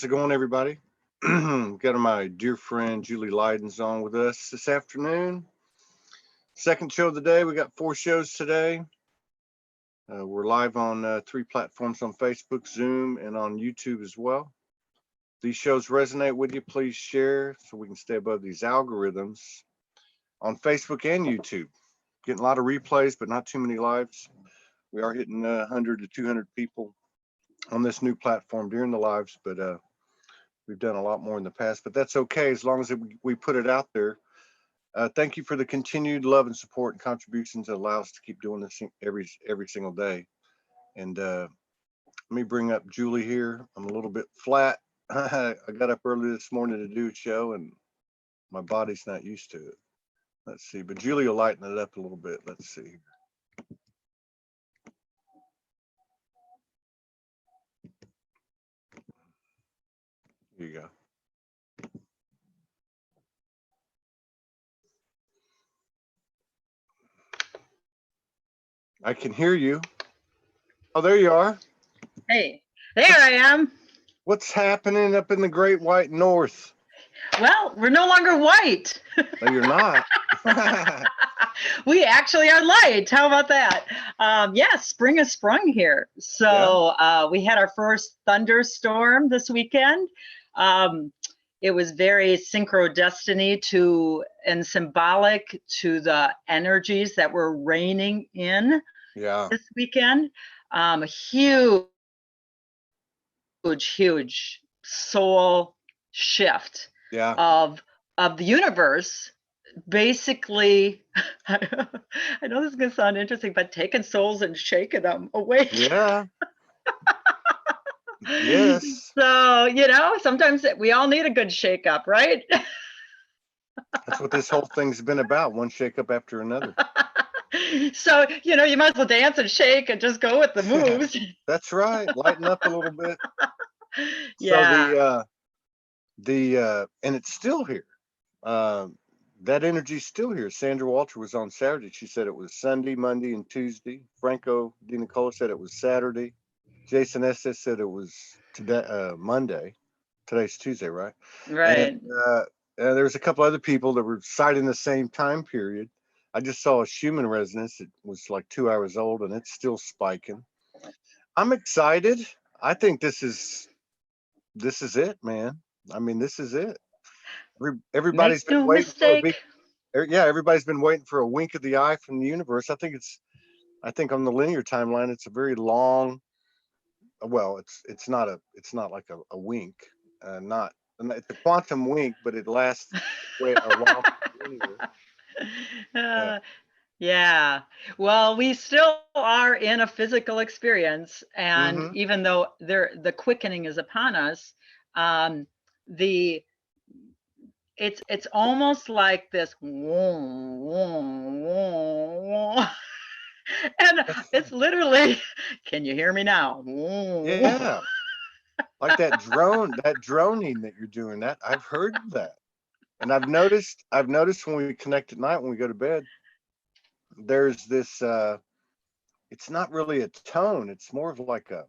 it going, everybody? Got my dear friend Julie Lyden's on with us this afternoon. Second show of the day. We got 4 shows today. We're live on 3 platforms on Facebook, Zoom, and on YouTube as well. If these shows resonate with you, please share so we can stay above these algorithms on Facebook and YouTube. Getting a lot of replays, but not too many lives. We are hitting 100 to 200 people on this new platform during the lives, but we've done a lot more in the past, but that's okay as long as we put it out there. Thank you for the continued love and support and contributions that allow us to keep doing this every single day. And let me bring up Julie here. I'm a little bit flat. I got up early this morning to do a show and my body's not used to it. Let's see, but Julie will lighten it up a little bit. Let's see. Here you go. I can hear you. Oh, there you are. Hey, there I am. What's happening up in the Great White North? Well, we're no longer white. No, you're not. We actually are light. How about that? Yeah, spring has sprung here. So we had our first thunderstorm this weekend. It was very synchrodestiny to and symbolic to the energies that were raining in this weekend. Huge soul shift of the universe. Basically, I know this is going to sound interesting, but taking souls and shaking them away. Yeah. Yes. So, sometimes we all need a good shake up, right? That's what this whole thing's been about, one shake up after another. So, you might as well dance and shake and just go with the moves. That's right. Lighten up a little bit. Yeah. So and it's still here. That energy's still here. Sandra Walter was on Saturday. She said it was Sunday, Monday, and Tuesday. Franco Di Nicola said it was Saturday. Jason Estes said it was today, Monday. Today's Tuesday, right? Right. And there was a couple other people that were citing the same time period. I just saw a Schumann resonance. It was like 2 hours old, and it's still spiking. I'm excited. I think this is it, man. I mean, this is it. Everybody's been waiting for a big, everybody's been waiting for a wink of the eye from the universe. I think on the linear timeline, it's a very long. Well, it's not like a wink, it's a quantum wink, but it lasts a while. Yeah. Well, we still are in a physical experience, and even though the quickening is upon us, it's almost like this, and it's literally, can you hear me now? Yeah. Like that droning that you're doing, that I've heard that. And I've noticed when we connect at night, when we go to bed, there's this, it's not really a tone. It's more of like I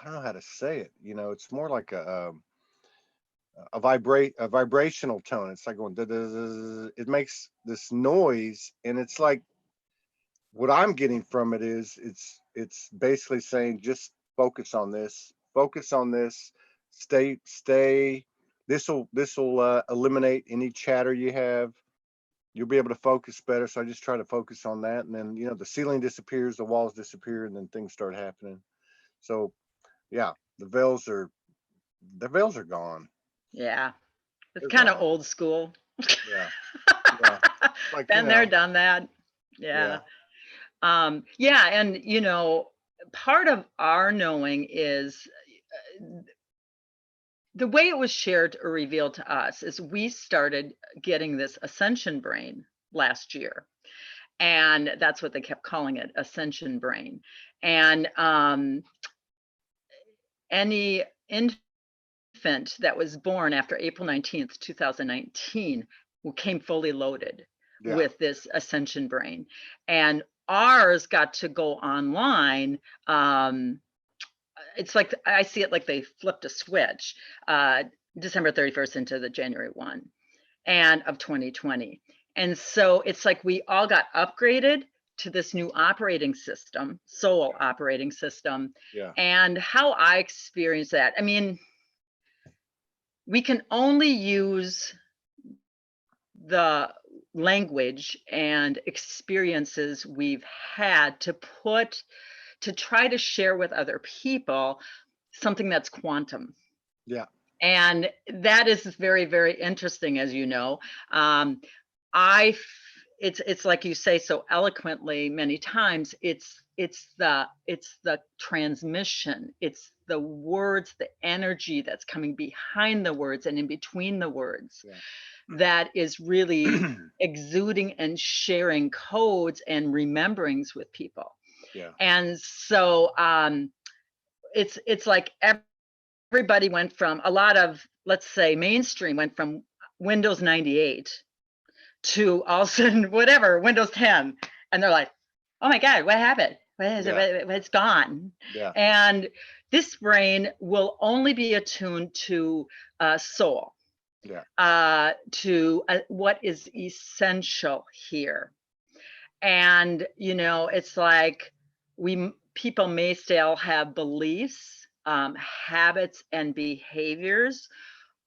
don't know how to say it. It's more like a vibrational tone. It's like going, it makes this noise. And it's like, what I'm getting from it is it's basically saying, just focus on this, stay, this will eliminate any chatter you have. You'll be able to focus better. So I just try to focus on that. And then, the ceiling disappears, the walls disappear, and then things start happening. So yeah, the veils are gone. Yeah. It's kind of old school. Yeah. Like, been there, done that. Yeah. Yeah. And, part of our knowing is the way it was shared or revealed to us is we started getting this ascension brain last year. And that's what they kept calling it, ascension brain. And any infant that was born after April 19th, 2019 came fully loaded with this ascension brain. And ours got to go online it's like, I see it like they flipped a switch, December 31st into the January 1 and of 2020. And so it's like we all got upgraded to this new operating system, Soul operating system. Yeah. And how I experience that, I mean, we can only use the language and experiences we've had to try to share with other people something that's quantum. Yeah. And that is very, very interesting, as you know. It's like you say so eloquently many times, it's the transmission, it's the words, the energy that's coming behind the words and in between the words. Yeah. That is really exuding and sharing codes and rememberings with people. Yeah. And so it's like everybody went from, a lot of, let's say, mainstream went from Windows 98 to all of a sudden, whatever, Windows 10. And they're like, oh my God, what happened? It's gone. Yeah. And this brain will only be attuned to soul. Yeah. To what is essential here. And, you know, it's like people may still have beliefs, habits and behaviors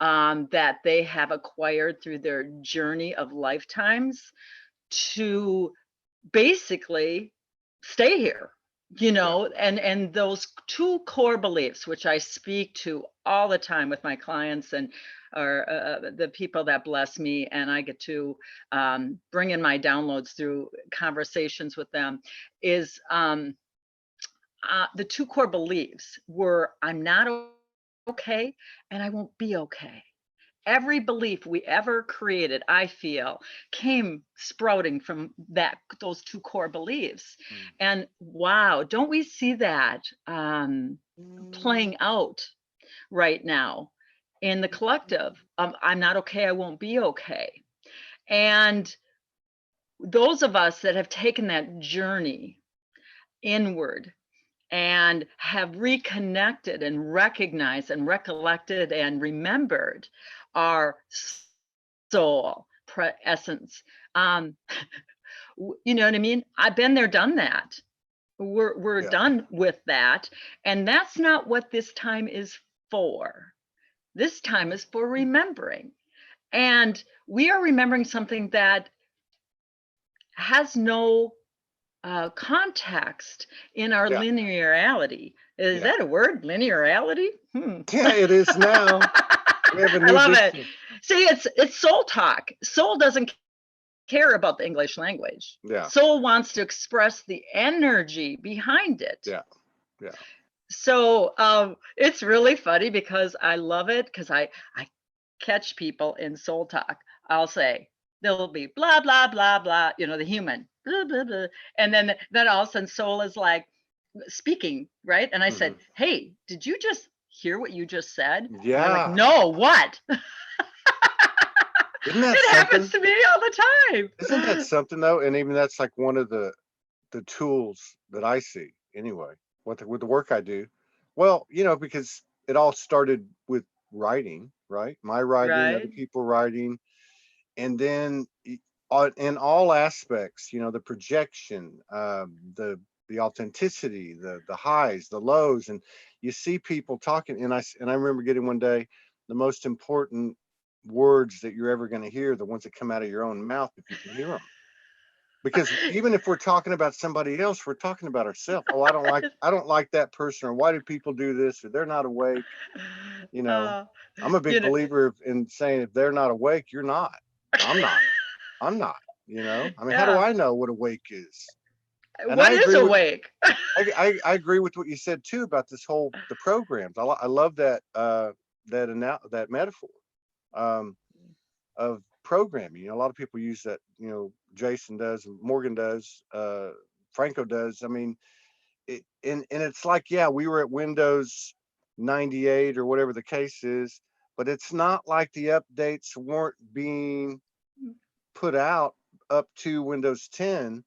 that they have acquired through their journey of lifetimes to basically stay here, you know. And those two core beliefs, which I speak to all the time with my clients and the people that bless me, and I get to bring in my downloads through conversations with them, is the two core beliefs were, I'm not okay and I won't be okay. Every belief we ever created, I feel, came sprouting from those two core beliefs. And wow, don't we see that playing out right now in the collective? I'm not okay, I won't be okay. And those of us that have taken that journey inward and have reconnected and recognized and recollected and remembered our soul essence. You know what I mean? I've been there, done that. We're done with that. And that's not what this time is for. This time is for remembering. And we are remembering something that has no context in our linearity. Is that a word? Linearity? Yeah, it is now. We have a new I love it. See, it's soul talk. Soul doesn't care about the English language. Yeah. Soul wants to express the energy behind it. Yeah. Yeah. So it's really funny because I love it, because I catch people in soul talk. I'll say, there'll be blah, blah, blah, blah, you know, the human, blah, blah, blah. And then all of a sudden soul is like speaking, right? And I said, hey, did you just hear what you just said? Yeah. And they're like, no, what? Isn't that it something? Happens to me all the time. Isn't that something though? And even that's like one of the tools that I see anyway, with the work I do. Well, you know, because it all started with writing, right? My writing, other people writing. And then in all aspects, you know, the projection, the authenticity, the highs, the lows, and you see people talking. And I remember getting one day, the most important words that you're ever going to hear, the ones that come out of your own mouth, if you can hear them. Because even if we're talking about somebody else, we're talking about ourselves. Oh, I don't like that person, or why do people do this, or they're not awake. You know, I'm a big believer in saying, if they're not awake, you're not. I'm not, you know. I mean, how do I know what awake is? And what is awake? I agree with what you said too about this whole, the programs. I love that that metaphor of programming. You know, a lot of people use that, you know, Jason does, Morgan does, Franco does. I mean, and it's like, yeah, we were at Windows 98 or whatever the case is, but it's not like the updates weren't being put out up to Windows 10.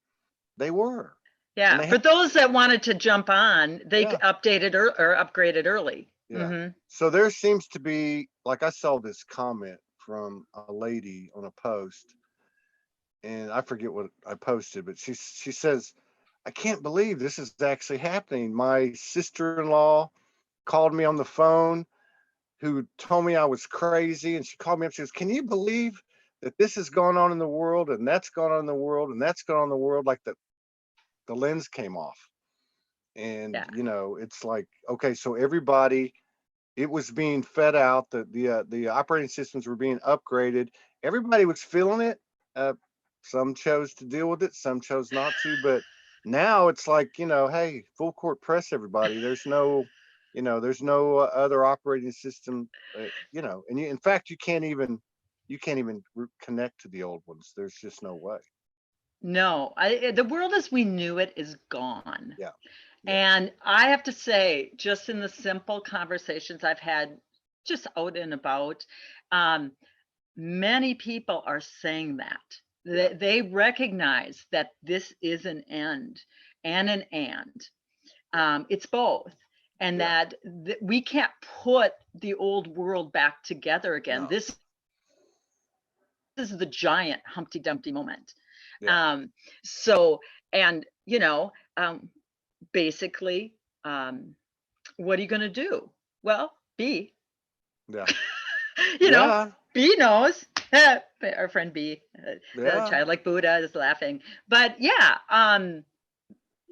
They were. Yeah. they For those that wanted to jump on, they Yeah. updated or upgraded early. Yeah. Hmm. So there seems to be, like, I saw this comment from a lady on a post, and I forget what I posted, but she says, I can't believe this is actually happening. My sister-in-law called me on the phone, who told me I was crazy, and she called me up. She goes, can you believe that this is going on in the world, and that's going on in the world, and that's going on in the world? Like the lens came off. And Yeah. it's like, okay, so everybody, it was being fed out, that the operating systems were being upgraded. Everybody was feeling it. Some chose to deal with it, some chose not to. But now it's like, hey, full court press, everybody. There's no other operating system, and in fact, you can't even connect to the old ones. There's just no way. No, the world as we knew it is gone. Yeah. Yeah. And I have to say, just in the simple conversations I've had just out and about, um, many people are saying that. Yeah. They recognize that this is an end and an and. It's both. And Yeah. that we can't put the old world back together again. No. This is the giant Humpty Dumpty moment. Yeah. So, and, basically, what are you going to do? Well, B, Yeah. you know, Yeah. B knows. Our friend B, the Yeah. childlike Buddha, is laughing. But yeah,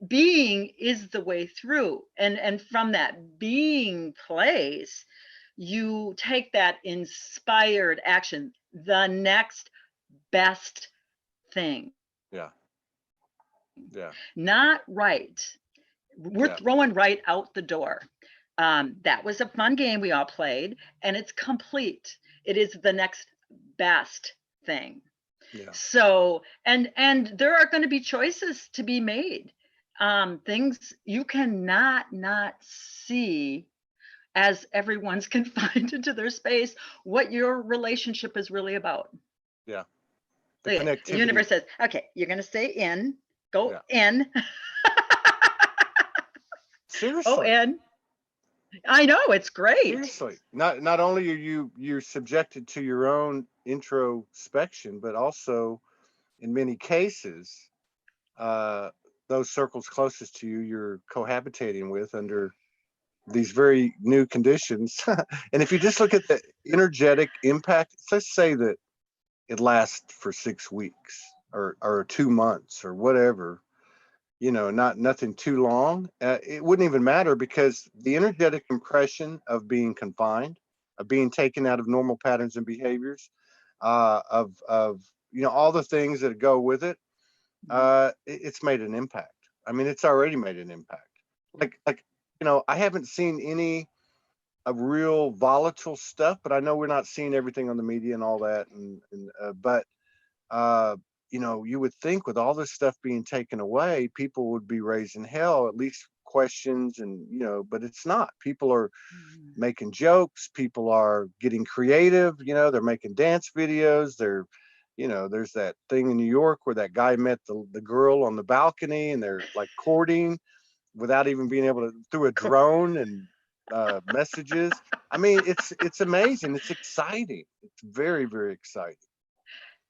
being is the way through, and from that being place, you take that inspired action, the next best thing. Yeah. Yeah. Not right. We're Yeah. throwing right out the door. That was a fun game we all played, and it's complete. It is the next best thing. Yeah. So, and there are going to be choices to be made. Things you cannot not see, as everyone's confined into their space, what your relationship is really about. Yeah. The The connectivity. universe says, okay, you're going to stay in, go Yeah. in. Oh, Seriously. in. I know, it's great. Seriously. Not only are you're subjected to your own introspection, but also in many cases, uh, those circles closest to you, you're cohabitating with under these very new conditions. And if you just look at the energetic impact, let's say that it lasts for 6 weeks or 2 months or whatever, not nothing too long. It wouldn't even matter, because the energetic impression of being confined, of being taken out of normal patterns and behaviors, of all the things that go with it, it's made an impact. I mean, it's already made an impact. Like I haven't seen any of real volatile stuff, but I know we're not seeing everything on the media and all that, but uh, you would think with all this stuff being taken away, people would be raising hell, at least questions, and but it's not. People are making jokes. People are getting creative. They're making dance videos. There's that thing in New York where that guy met the girl on the balcony, and they're like courting without even being able to, through a drone and messages. I mean, it's amazing. It's exciting. It's very, very exciting.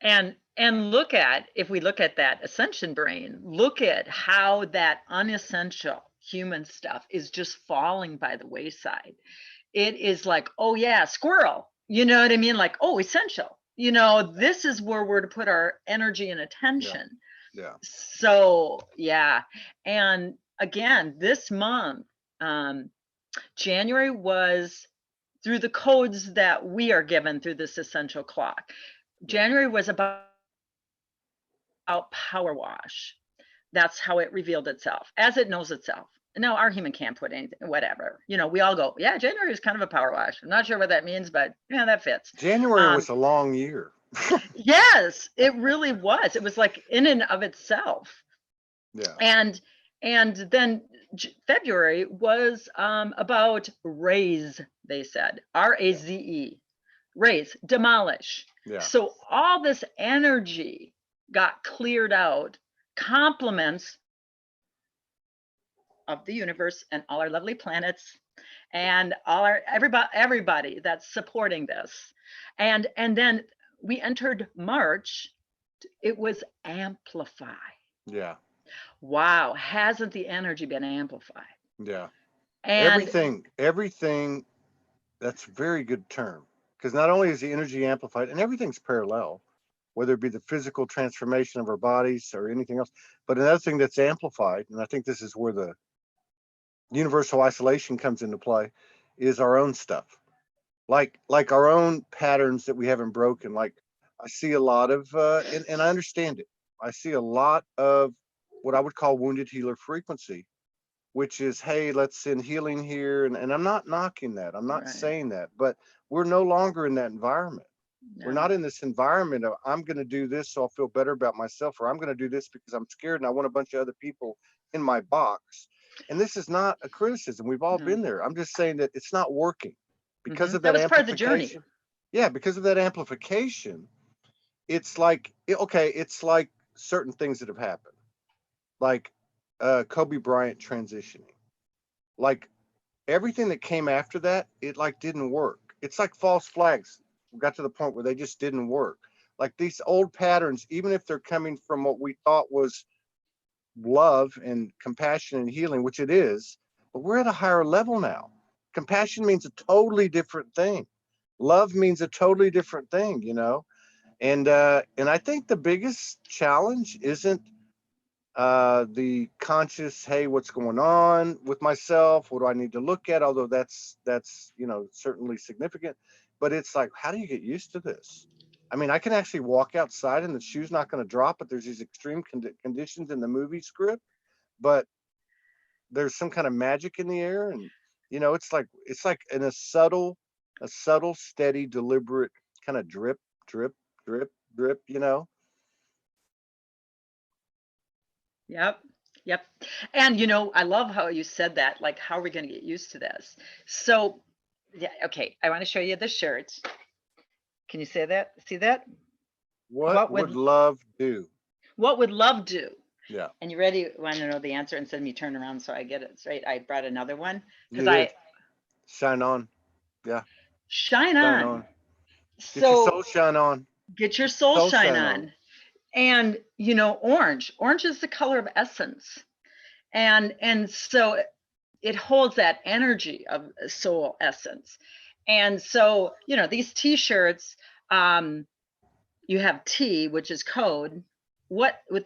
And if we look at that ascension brain, look at how that unessential human stuff is just falling by the wayside. It is like, oh yeah, squirrel, you know what I mean? Like, oh, essential, this is where we're to put our energy and attention. Yeah. So yeah. And again, this month, January was, through the codes that we are given through this essential clock, January was about power wash. That's how it revealed itself, as it knows itself. No, our human can't put anything, whatever. We all go, yeah, January is kind of a power wash. I'm not sure what that means, but yeah, that fits. January was a long year. Yes, it really was. It was like in and of itself. Yeah. And then February was about raise, they said, RAZE, raise, demolish. Yeah. So all this energy got cleared out, complements of the universe and all our lovely planets and all our everybody that's supporting this. And then we entered March. It was amplify. Yeah. Wow, hasn't the energy been amplified? Yeah. And Everything, that's a very good term, because not only is the energy amplified, and everything's parallel, whether it be the physical transformation of our bodies or anything else, but another thing that's amplified, and I think this is where the universal isolation comes into play, is our own stuff. Like our own patterns that we haven't broken. Like I see a lot of and I understand it. I see a lot of what I would call wounded healer frequency, which is, hey, let's send healing here. And I'm not knocking that. I'm not right, saying that, but we're no longer in that environment. We're no, not in this environment of I'm going to do this so I'll feel better about myself, or I'm going to do this because I'm scared and I want a bunch of other people in my box. And this is not a criticism. We've all no. been there. I'm just saying that it's not working because of That that was part of the journey. amplification. Yeah, because of that amplification, it's like, okay, it's like certain things that have happened, like Kobe Bryant transitioning. Like everything that came after that, it like didn't work. It's like false flags. We got to the point where they just didn't work. Like these old patterns, even if they're coming from what we thought was love and compassion and healing, which it is, but we're at a higher level now. Compassion means a totally different thing. Love means a totally different thing, you know. And I think the biggest challenge isn't the conscious, hey, what's going on with myself? What do I need to look at? Although that's you know, certainly significant, but it's like, how do you get used to this? I mean, I can actually walk outside and the shoe's not going to drop, but there's these extreme conditions in the movie script, but there's some kind of magic in the air, and you know, it's like in a subtle, steady, deliberate kind of drip, drip, drip, drip. You know. Yep. Yep. And you know, I love how you said that. Like, how are we going to get used to this? So, yeah, okay. I want to show you the shirt. Can you say that? See that? What would love do? What would love do? Yeah. And you ready? Want to know the answer? Instead of me turn around so I get it straight, I brought another one You because did. Shine on. Yeah. shine Shine on. on. Get your So soul shine on. get your soul Soul shine shine on. on. And you know, orange is the color of essence. And so it holds that energy of soul essence. And so, you know, these t-shirts, you have T, which is code. What with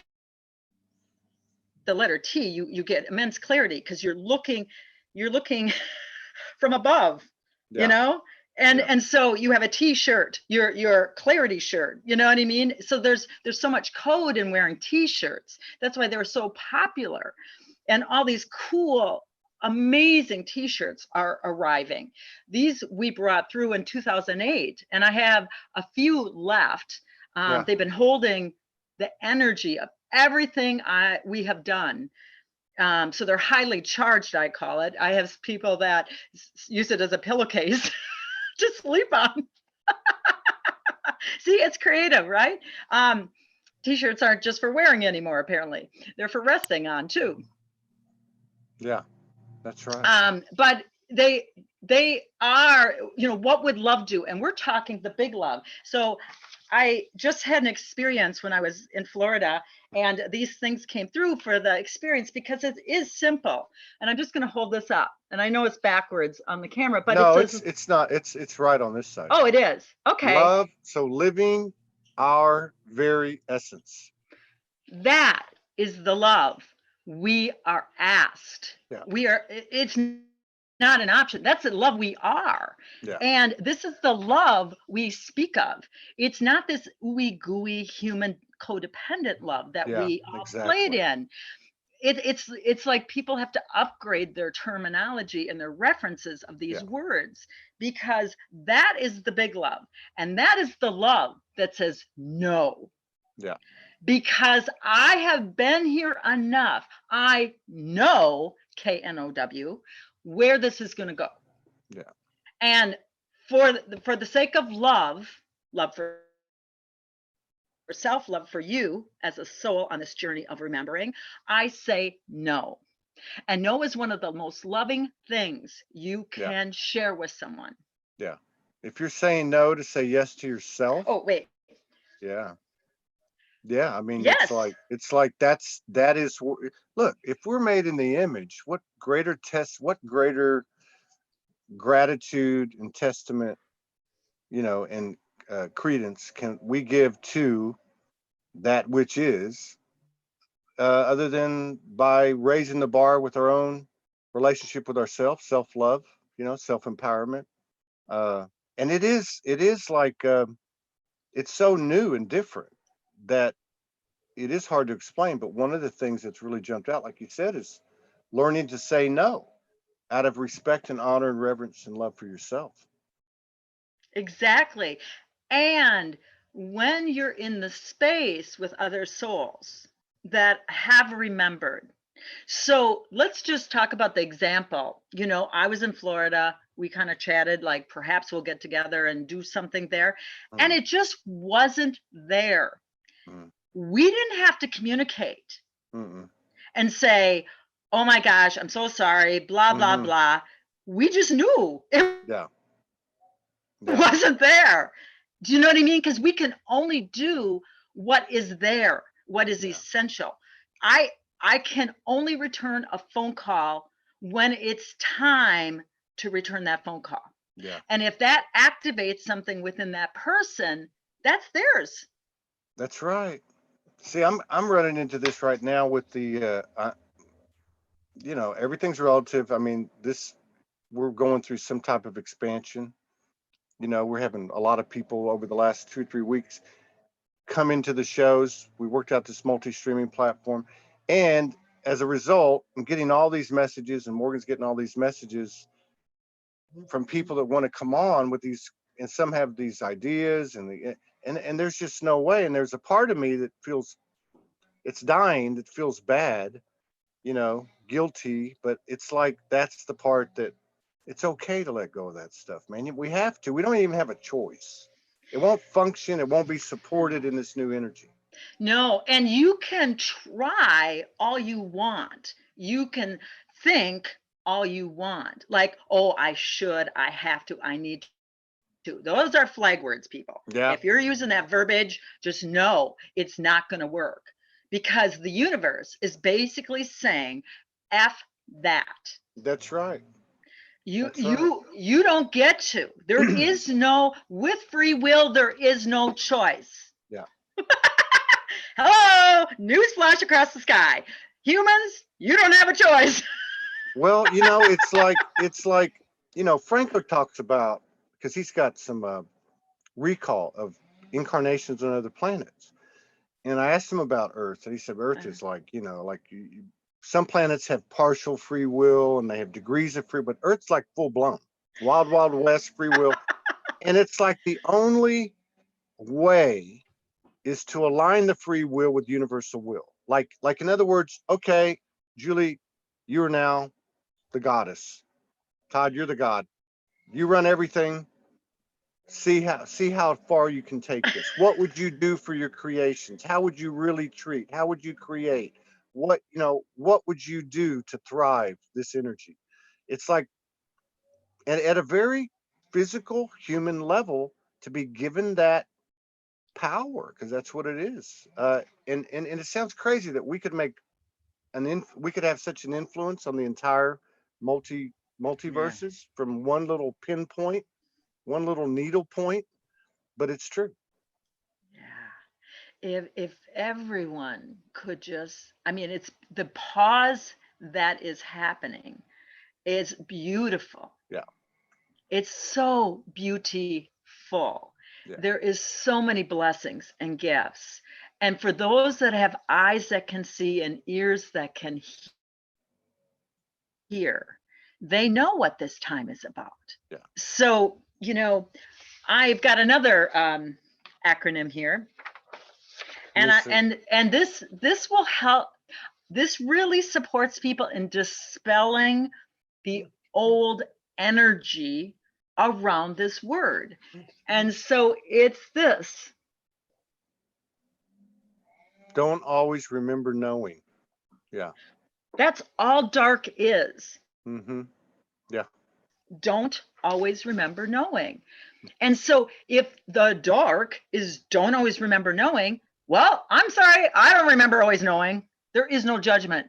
the letter T, you get immense clarity because you're looking from above, you Yeah. know? And so you have a t-shirt, your clarity shirt, you know what I mean? So there's so much code in wearing t-shirts. That's why they were so popular. And all these cool, amazing t-shirts are arriving. These we brought through in 2008, and I have a few left. Yeah. They've been holding the energy of everything we have done. So they're highly charged, I call it. I have people that use it as a pillowcase to sleep on. See, it's creative, right? T-shirts aren't just for wearing anymore, apparently. They're for resting on too. Yeah, that's right. But they are, you know, what would love do? And we're talking the big love. So I just had an experience when I was in Florida, and these things came through for the experience because it is simple. And I'm just going to hold this up. And I know it's backwards on the camera, but No, it says, it's not. It's right on this side. oh, it is. Okay. Love. So living our very essence. That is the love we are asked. Yeah. It's not an option. That's the love we are. Yeah. And this is the love we speak of. It's not this ooey gooey human codependent love that we all played in. It's like people have to upgrade their terminology and their references of these words, because that is the big love. And that is the love that says no. Yeah. Because I have been here enough. I know, KNOW, where this is going to go. Yeah. And for the sake of love for self, love for you as a soul on this journey of remembering, I say no. And no is one of the most loving things you Yeah. can share with someone. Yeah. If you're saying no to say yes to yourself, Oh, wait. yeah. Yeah. I mean, Yes, that is, look, if we're made in the image, what greater gratitude and testament, and credence can we give to that which is, other than by raising the bar with our own relationship with ourselves, self-love, self-empowerment. And it is like, it's so new and different that it is hard to explain. But one of the things that's really jumped out, like you said, is learning to say no out of respect and honor and reverence and love for yourself. exactly. And when you're in the space with other souls that have remembered. So let's just talk about the example. I was in Florida. We kind of chatted, like perhaps we'll get together and do something there. And Mm, it just wasn't there. mm, We didn't have to communicate mm, and say, oh my gosh, I'm so sorry, blah, blah, mm-hmm. blah. We just knew it Yeah. Yeah. wasn't there. Do you know what I mean? Because we can only do what is there, what is Yeah. essential. I can only return a phone call when it's time to return that phone call. Yeah. And if that activates something within that person, that's theirs. That's right. See, I'm running into this right now with everything's relative. I mean, we're going through some type of expansion. We're having a lot of people over the last 2 or 3 weeks come into the shows. We worked out this multi-streaming platform, and as a result, I'm getting all these messages, and Morgan's getting all these messages from people that want to come on with these, and some have these ideas, and there's just no way. And there's a part of me that feels it's dying, that feels bad, guilty, but it's like that's the part that it's okay to let go of that stuff, man. We have to. We don't even have a choice. It won't function. It won't be supported in this new energy. No, and you can try all you want. You can think all you want. Like, oh, I should, I have to, I need to. Those are flag words, people. Yeah, If you're using that verbiage, just know it's not going to work because the universe is basically saying, F that. that's right. You That's right. you don't get to. There is no, with free will, there is no choice. Yeah. Hello, news flash across the sky. Humans, you don't have a choice. Well, it's like Franco talks about, because he's got some recall of incarnations on other planets. And I asked him about Earth, and he said Earth is like, some planets have partial free will and they have degrees of free, but Earth's like full blown, wild, wild west free will. And it's like the only way is to align the free will with universal will. Like in other words, okay, Julie, you're now the goddess. Todd, you're the god. You run everything. See how far you can take this. What would you do for your creations? How would you really treat? How would you create? What would you do to thrive this energy? It's like at a very physical human level to be given that power, because that's what it is. And it sounds crazy that we could we could have such an influence on the entire multiverses from one little pinpoint, one little needle point, but it's true. Yeah. If everyone could just, I mean, it's the pause that is happening is beautiful. Yeah. It's so beautiful. Yeah. There is so many blessings and gifts. And for those that have eyes that can see and ears that can hear, they know what this time is about. Yeah. So, I've got another acronym here. And this will help. This really supports people in dispelling the old energy around this word. And so it's this. Don't always remember knowing. Yeah. That's all dark is. Mm-hmm. Yeah. Don't always remember knowing. And so if the dark is don't always remember knowing, well, I'm sorry, I don't remember always knowing. There is no judgment.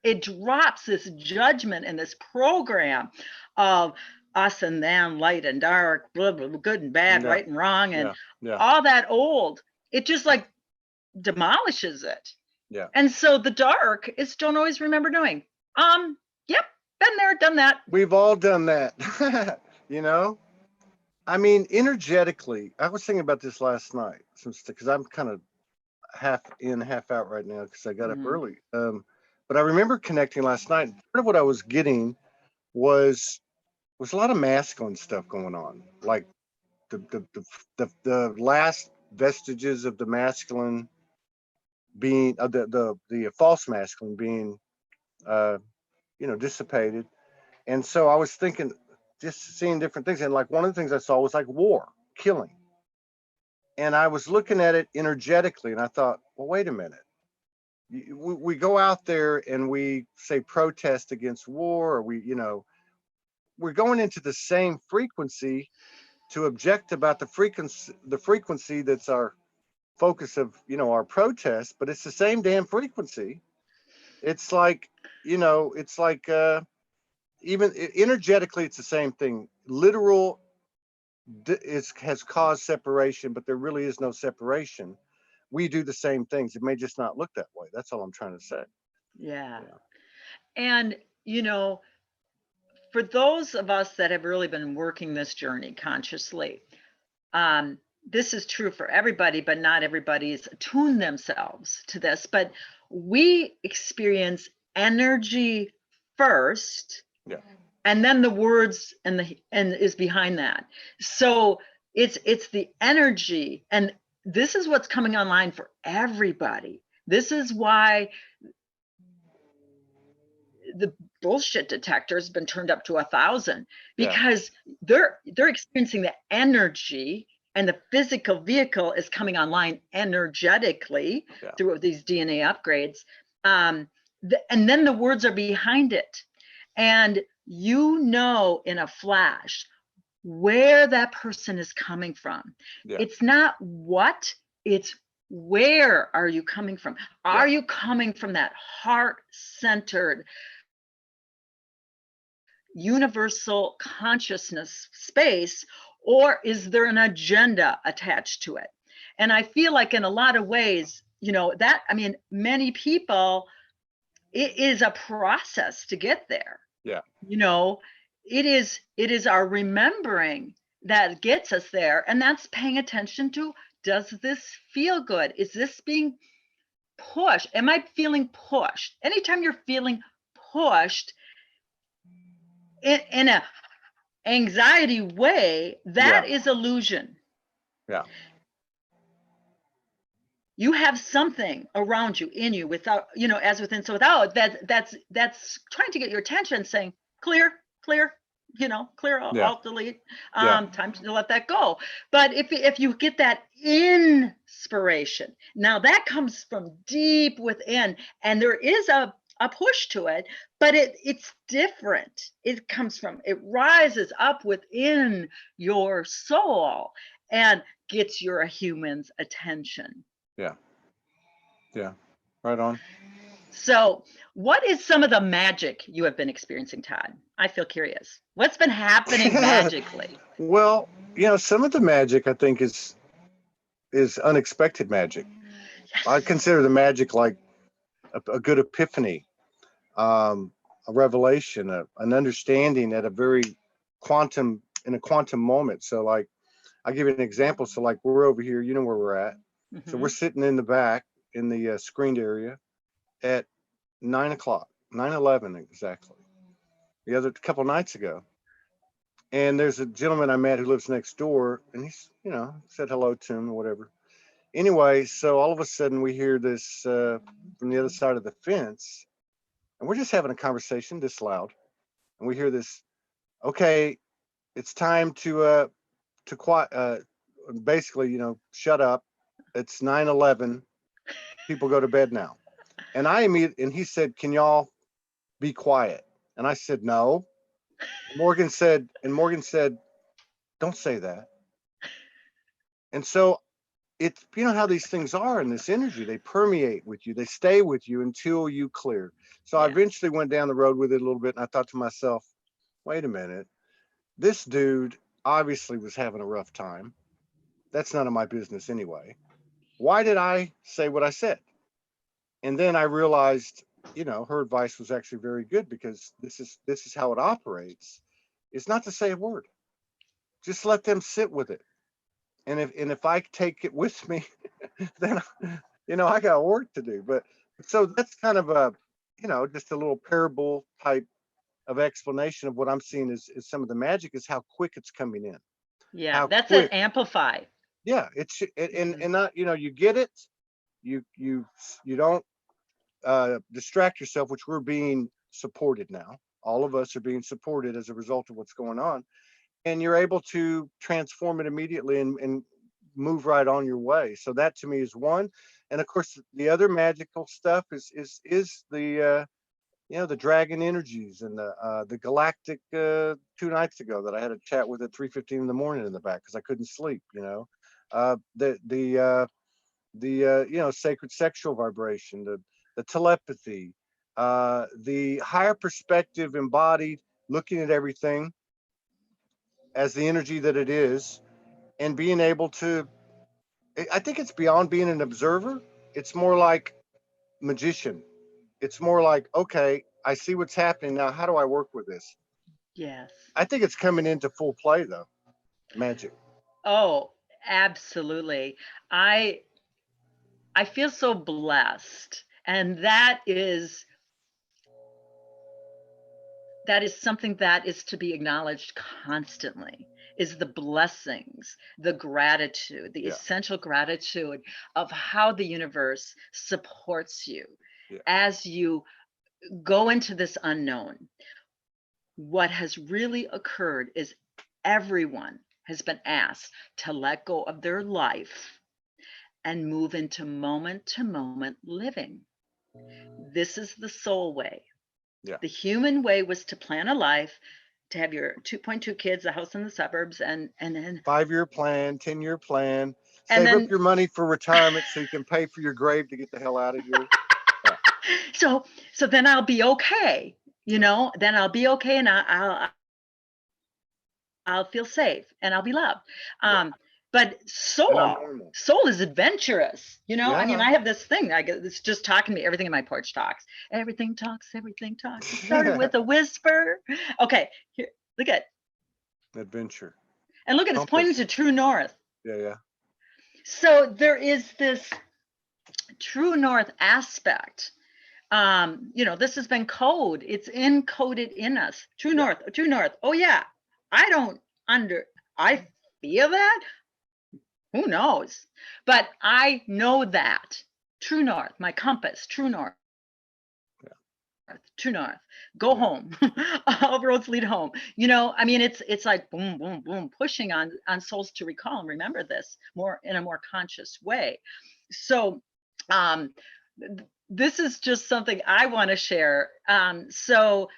It drops this judgment and this program of us and them, light and dark, blah, blah, blah, good and bad, Yeah. right and wrong, and Yeah. all that old. It just like demolishes it. Yeah. And so the dark is don't always remember knowing. Yep, been there, done that. We've all done that. You know, I mean, energetically, I was thinking about this last night, because I'm kind of half in, half out right now because I got up early. But I remember connecting last night. Part of what I was getting was a lot of masculine stuff going on, like the last vestiges of the masculine being the false masculine being dissipated. And so I was thinking, just seeing different things, and like one of the things I saw was like war, killing. And I was looking at it energetically, and I thought, well, wait a minute. We go out there and we say protest against war, or we're going into the same frequency to object about the frequency that's our focus of our protest, but it's the same damn frequency. It's like even energetically it's the same thing. Literal has caused separation, but there really is no separation. We do the same things. It may just not look that way. That's all I'm trying to say. Yeah. And for those of us that have really been working this journey consciously, this is true for everybody, but not everybody's attuned themselves to this. But we experience energy first, and then the words and is behind that. So it's the energy, and this is what's coming online for everybody. This is why the bullshit detector has been turned up to 1,000, because they're experiencing the energy, and the physical vehicle is coming online energetically through these DNA upgrades. And then the words are behind it. And in a flash where that person is coming from. It's not what, it's where are you coming from? Are you coming from that heart-centered universal consciousness space, or is there an agenda attached to it? And I feel like in a lot of ways, many people, it is a process to get there. It is our remembering that gets us there, and that's paying attention to, does this feel good? Is this being pushed? Am I feeling pushed? Anytime you're feeling pushed in a anxiety way, that is illusion. You have something around you, in you, without, as within, so without. That's trying to get your attention, saying, clear, clear, alt delete. Time to let that go. But if you get that inspiration, now that comes from deep within, and there is a push to it, but it's different. It rises up within your soul and gets your human's attention. Yeah, right on. So what is some of the magic you have been experiencing, Todd? I feel curious. What's been happening magically? Well, some of the magic I think is unexpected magic. Yes. I consider the magic like a good epiphany, a revelation, an understanding at a very quantum moment. So like, I'll give you an example. So like, we're over here, where we're at. Mm-hmm. So we're sitting in the back in the screened area at 9:11 exactly, the other couple nights ago. And there's a gentleman I met who lives next door, and he's, said hello to him or whatever. Anyway, so all of a sudden we hear this from the other side of the fence, and we're just having a conversation this loud, and we hear this, okay, it's time to quiet, basically, shut up. It's 9:11. People go to bed now. And and he said, "Can y'all be quiet?" And I said, "No." Morgan said, "Don't say that." And so it's, you know how these things are in this energy, they permeate with you, they stay with you until you clear. So I Yeah. eventually went down the road with it a little bit, and I thought to myself, wait a minute, this dude obviously was having a rough time. That's none of my business anyway. Why did I say what I said? And then I realized, her advice was actually very good, because this is how it operates. It's not to say a word. Just let them sit with it. And if I take it with me, then I got work to do. But so that's kind of a, just a little parable type of explanation of what I'm seeing is some of the magic is how quick it's coming in. Yeah, How that's an quick. amplify. Yeah, it's Mhm. and not, you get it. You don't distract yourself, which we're being supported now. All of us are being supported as a result of what's going on, and you're able to transform it immediately and move right on your way. So that to me is one. And of course, the other magical stuff is the the dragon energies and the galactic 2 nights ago that I had a chat with at 3:15 in the morning in the back because I couldn't sleep. The sacred sexual vibration, the telepathy, the higher perspective embodied, looking at everything as the energy that it is, and being able to, I think it's beyond being an observer. It's more like magician. It's more like, okay, I see what's happening now. How do I work with this? Yes. I think it's coming into full play though. Magic. Oh, absolutely. I I feel so blessed, and that is something that is to be acknowledged constantly, is the blessings, the gratitude, the Yeah. essential gratitude of how the universe supports you Yeah. as you go into this unknown. What has really occurred is everyone has been asked to let go of their life and move into moment to moment living. This is the soul way. Yeah. The human way was to plan a life, to have your 2.2 kids, a house in the suburbs, and 5-year plan, 10-year plan. and Save up then your money for retirement so you can pay for your grave to get the hell out of here. Yeah. so so then I'll be okay, then I'll be okay, and I'll feel safe and I'll be loved. Yeah. But And I'm normal. soul is adventurous. I mean, Yeah. I have this thing. It's just talking to me. Everything in my porch talks. Everything talks. Everything talks. It started with a whisper. Okay, here, look at, Adventure. and look at, it's pointing Compass. to true north. Yeah. Yeah. So there is this true north aspect. This has been code. It's encoded in us. True Yeah. north. True north. Oh yeah. I don't I feel that. Who knows? But I know that. True north, my compass, true north, true north. Go Yeah. home. All roads lead home. I mean, it's like boom, boom, boom, pushing on souls to recall and remember this more in a more conscious way. So um this is just something I want to share. So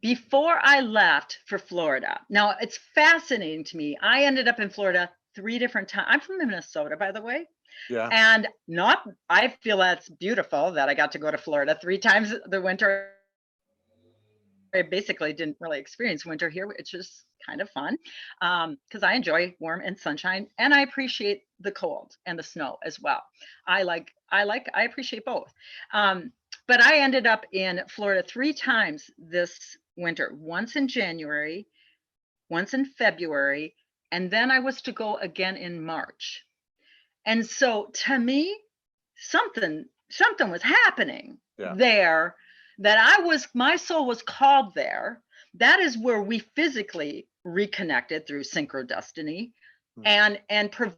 before I left for Florida, now it's fascinating to me. I ended up in Florida 3 different times. I'm from Minnesota, by the way. Yeah. And not, I feel that's beautiful that I got to go to Florida 3 times the winter. I basically didn't really experience winter here, which is kind of fun because I enjoy warm and sunshine, and I appreciate the cold and the snow as well. I appreciate both. But I ended up in Florida 3 times this winter. Once in January, once in February, and then I was to go again in March. And so to me, something was happening Yeah. there, that my soul was called there. That is where we physically reconnected through synchrodestiny, Mhm. and provide,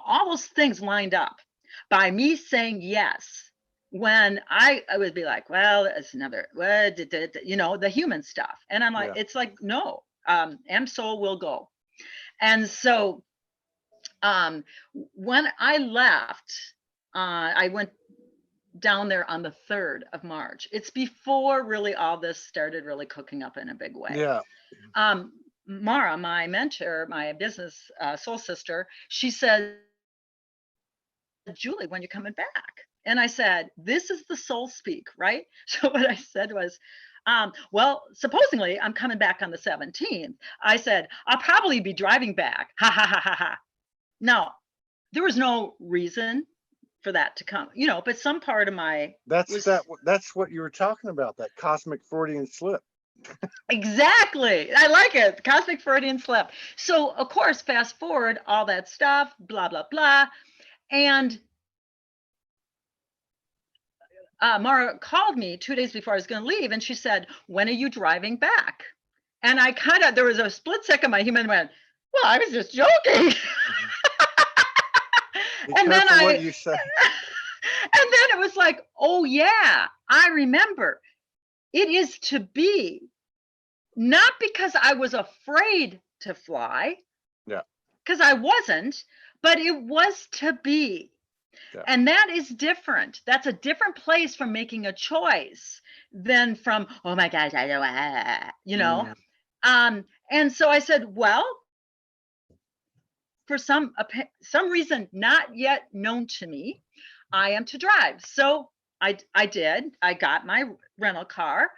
all those things lined up by me saying yes. When I would be like, well, it's another, the human stuff, and I'm like, Yeah. it's like, no, M soul will go. And so when I left I went down there on the 3rd of March. It's before really all this started really cooking up in a big way. Yeah. Mara, my mentor, my business soul sister, she said, Julie, when you coming back? And I said, this is the soul speak, right? So what I said was, well, supposedly I'm coming back on the 17th. I said, I'll probably be driving back. Ha ha ha ha ha. No, there was no reason for that to come, but some part of my That's what you were talking about, that cosmic Freudian slip. Exactly. I like it. Cosmic Freudian slip. So of course, fast forward all that stuff, blah, blah, blah. And Mara called me 2 days before I was going to leave, and she said, when are you driving back? And I there was a split second, my human went, well, I was just joking. And then what you say. And then it was like, oh yeah, I remember. It is to be, not because I was afraid to fly. Yeah. Because I wasn't, but it was to be. Yeah. And that is different. That's a different place from making a choice than from, oh my gosh, I know, and so I said, well, for some reason not yet known to me, I am to drive. So I did. I got my rental car,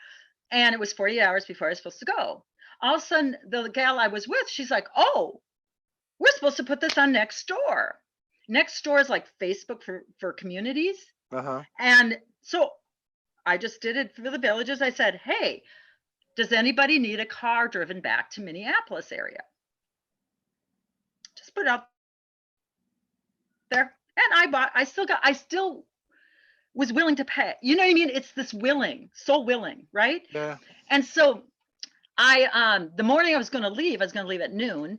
and it was 40 hours before I was supposed to go. All of a sudden, the gal I was with, she's like, oh, we're supposed to put this on Nextdoor. Nextdoor is like Facebook for communities. And so I just did it for the villages. I said, hey, does anybody need a car driven back to Minneapolis area? Just put it out there. And I still was willing to pay. You know what I mean? It's this so willing, right? Yeah. And so the morning I was going to leave at noon,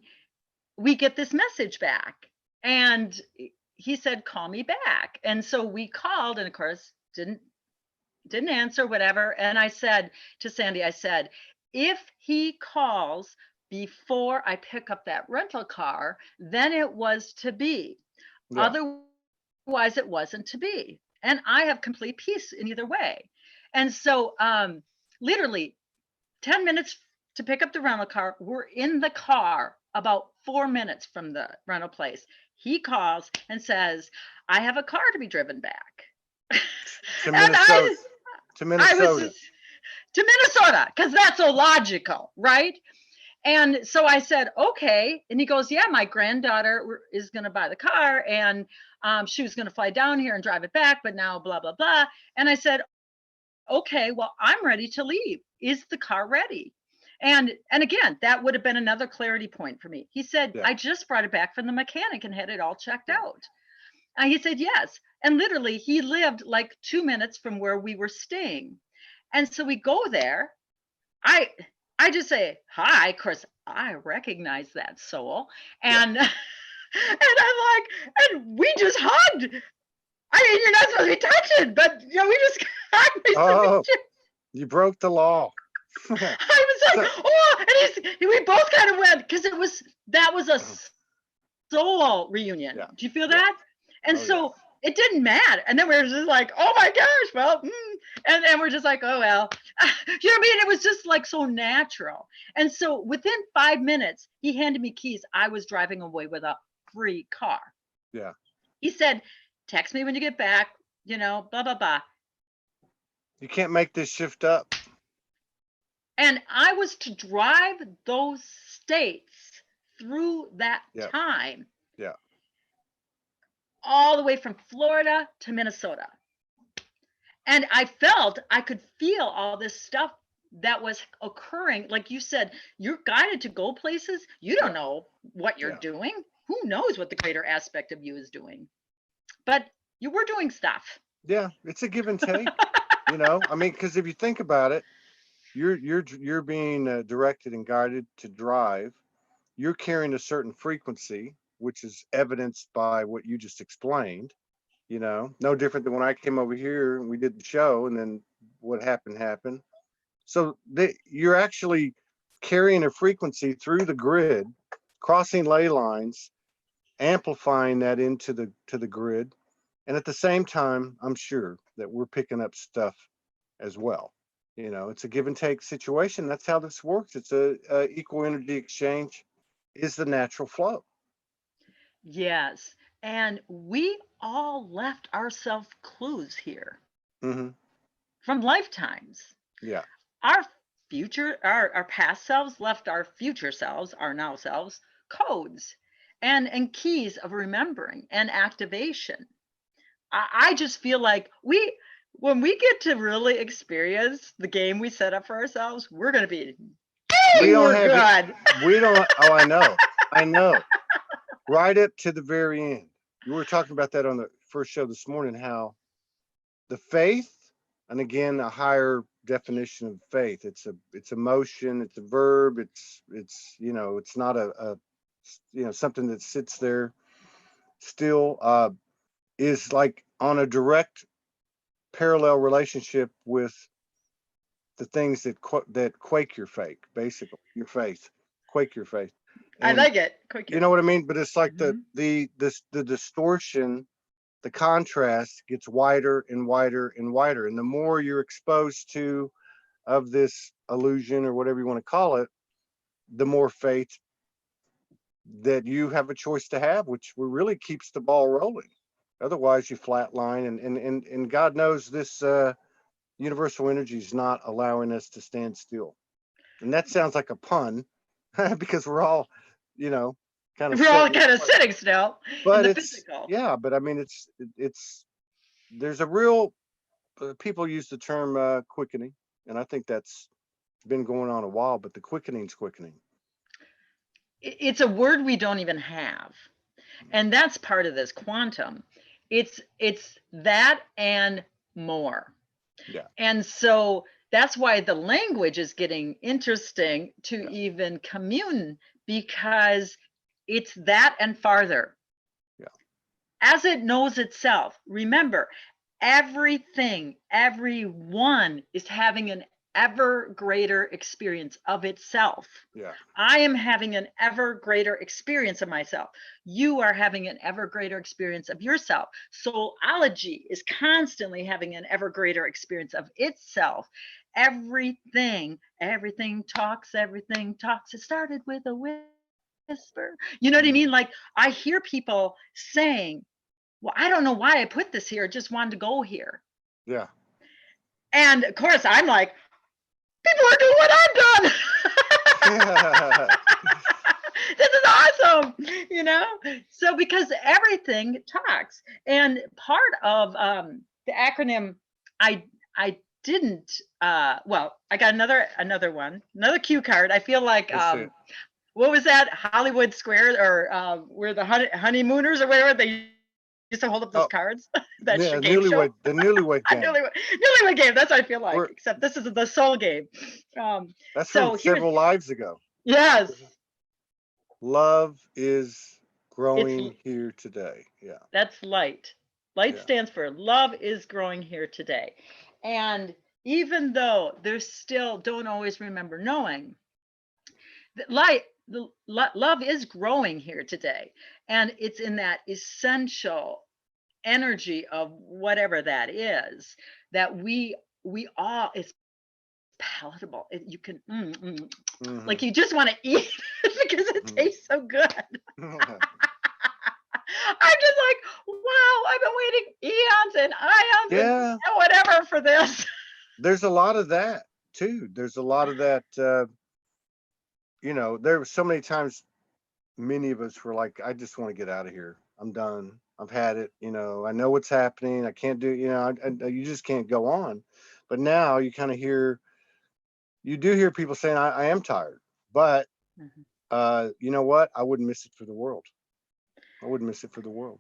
we get this message back, and he said, call me back. And so we called, and of course didn't answer, whatever. And I said to Sandy, I said, if he calls before I pick up that rental car, then it was to be. Yeah. Otherwise it wasn't to be. And I have complete peace in either way. And so literally 10 minutes to pick up the rental car. We're in the car about 4 minutes from the rental place. He calls and says, I have a car to be driven back. To Minnesota. To Minnesota, because that's so logical, right? And so I said, okay. And he goes, yeah, my granddaughter is going to buy the car, and she was going to fly down here and drive it back, but now blah, blah, blah. And I said, okay, well, I'm ready to leave. Is the car ready? And again, that would have been another clarity point for me. He said, yeah. I just brought it back from the mechanic and had it all checked out. And he said, yes. And literally, he lived like 2 minutes from where we were staying. And so we go there. I just say, hi. Of course, I recognize that soul. And, yeah. And I'm like, and we just hugged. I mean, you're not supposed to be touching, but we just hugged. Oh, you broke the law. I was like, oh, and we both kind of went, because that was a soul reunion. Yeah. Do you feel that? And so it didn't matter. And then we were just like, oh my gosh, well, and we're just like, oh, well, you know what I mean? It was just like so natural. And so within 5 minutes, he handed me keys. I was driving away with a free car. Yeah. He said, text me when you get back, blah, blah, blah. You can't make this shift up. And I was to drive those states through that time. Yeah. All the way from Florida to Minnesota. And I could feel all this stuff that was occurring. Like you said, you're guided to go places. You don't know what you're doing. Who knows what the greater aspect of you is doing? But you were doing stuff. Yeah, it's a give and take. I mean, because if you think about it, you're being directed and guided to drive. You're carrying a certain frequency, which is evidenced by what you just explained. No different than when I came over here and we did the show, and then what happened. So you're actually carrying a frequency through the grid, crossing ley lines, amplifying that into the grid, And at the same time, I'm sure that we're picking up stuff as well. It's a give and take situation. That's how this works. It's a equal energy exchange is the natural flow. Yes. And we all left ourselves clues here Hmm. from lifetimes. Yeah. Our our past selves left our future selves, our now selves, codes and keys of remembering and activation. I just feel like when we get to really experience the game we set up for ourselves, we're going to be, We dang, don't we're have it. good. We don't. Oh, I know. I know. Right up to the very end. You were talking about that on the first show this morning, how the faith, and again, a higher definition of faith. It's emotion. It's a verb. It's not something that sits there still. Is like on a direct parallel relationship with the things that quake your faith, basically your faith, quake your faith. I And like it. Quick. you know what I mean? But it's like Mhm. the distortion, the contrast gets wider and wider and wider. And the more you're exposed to of this illusion or whatever you want to call it, the more faith that you have a choice to have, which really keeps the ball rolling. Otherwise you flatline, and God knows this universal energy is not allowing us to stand still. And that sounds like a pun because we're all, kind of We're all sitting kind of there. sitting still in But the it's, physical. yeah, but I mean, it's there's a real, people use the term quickening, and I think that's been going on a while, but the quickening's quickening. It's a word we don't even have. And that's part of this quantum. It's that and more. Yeah. And so that's why the language is getting interesting to even commune, because it's that and farther. Yeah. As it knows itself. Remember, everything, everyone is having an ever greater experience of itself. Yeah. I am having an ever greater experience of myself. You are having an ever greater experience of yourself. Soulology is constantly having an ever greater experience of itself. Everything talks, everything talks. It started with a whisper. You know what I mean? Like, I hear people saying, well, I don't know why I put this here. I just wanted to go here. Yeah. And of course, I'm like, people are doing what I've done. This is awesome, So because everything talks, and part of the acronym, I didn't. Well, I got another one, another cue card. I feel like what was that, Hollywood Square, or where the honeymooners or whatever, they used to hold up those cards. That yeah, game show. the newlywed game. Newlywed game. That's what I feel like. Except this is the soul game. That's so from several lives ago. Yes. Love is growing here today. Yeah. That's light. Light stands for love is growing here today. And even though there's still don't always remember knowing, that love is growing here today. And it's in that essential energy of whatever that is, that we all, it's palatable. You can like, you just want to eat it because it tastes so good. I'm just like, wow, I've been waiting eons and ions and whatever for this. There's a lot of that too. There's a lot of that. There were so many times many of us were like, I just want to get out of here. I'm done. I've had it. I know what's happening. I can't do, you just can't go on. But now you kind of you do hear people saying, I am tired, but you know what? I wouldn't miss it for the world. I wouldn't miss it for the world.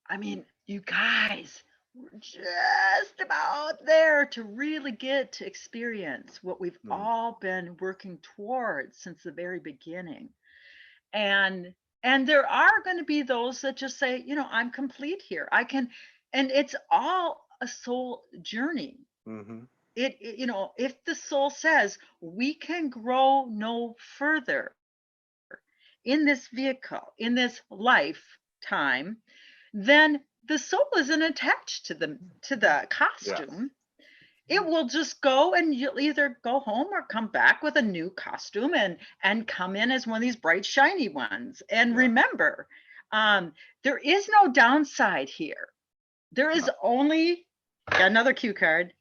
I mean, you guys, we're just about there to really get to experience what we've all been working towards since the very beginning. And there are going to be those that just say, I'm complete here. I can, and it's all a soul journey. If the soul says we can grow no further in this vehicle, in this lifetime, then the soul isn't attached to the costume. It will just go, and you'll either go home or come back with a new costume and come in as one of these bright, shiny ones. And remember, there is no downside here. There is only another cue card.